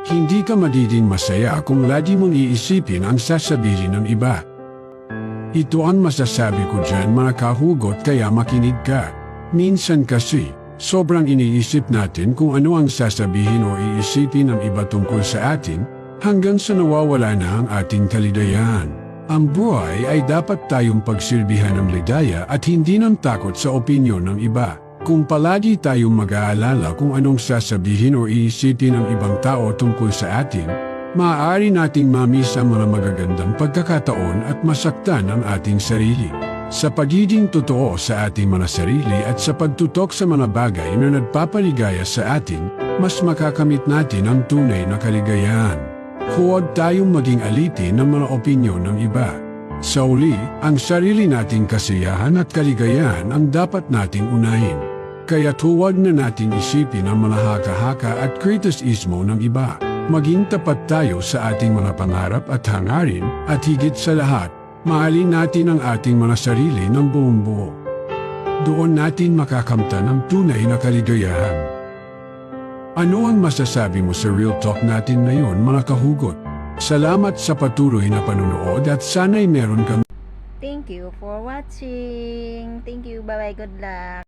Hindi ka magiging masaya kung lagi mong iisipin ang sasabihin ng iba. Ito ang masasabi ko dyan mga kahugot, kaya makinig ka. Minsan kasi, sobrang iniisip natin kung ano ang sasabihin o iisipin ng iba tungkol sa atin, hanggang sa nawawala na ang ating kaligayahan. Ang buhay ay dapat tayong pagsilbihan ng ligaya at hindi ng takot sa opinyon ng iba. Kung palagi tayong mag-aalala kung anong sasabihin o iisipin ng ibang tao tungkol sa atin, maaari nating mamiss ang mga magagandang pagkakataon at masaktan ang ating sarili. Sa pagiging totoo sa ating mga sarili at sa pagtutok sa mga bagay na nagpapaligaya sa atin, mas makakamit natin ang tunay na kaligayahan. Huwag tayong maging alitin ng mga opinyon ng iba. Sa uli, ang sarili nating kasiyahan at kaligayahan ang dapat nating unahin. Kaya huwag na nating isipin ang mga haka-haka at kritisismo ng iba. Maging tapat tayo sa ating mga pangarap at hangarin, at higit sa lahat, mahalin natin ang ating mga sarili ng buong buo. Doon natin makakamtan ang tunay na kaligayahan. Ano ang masasabi mo sa Real Talk natin ngayon mga kahugot? Salamat sa patuloy na panunood at sana'y meron kang Thank you for watching. Thank you. Bye-bye. Good luck.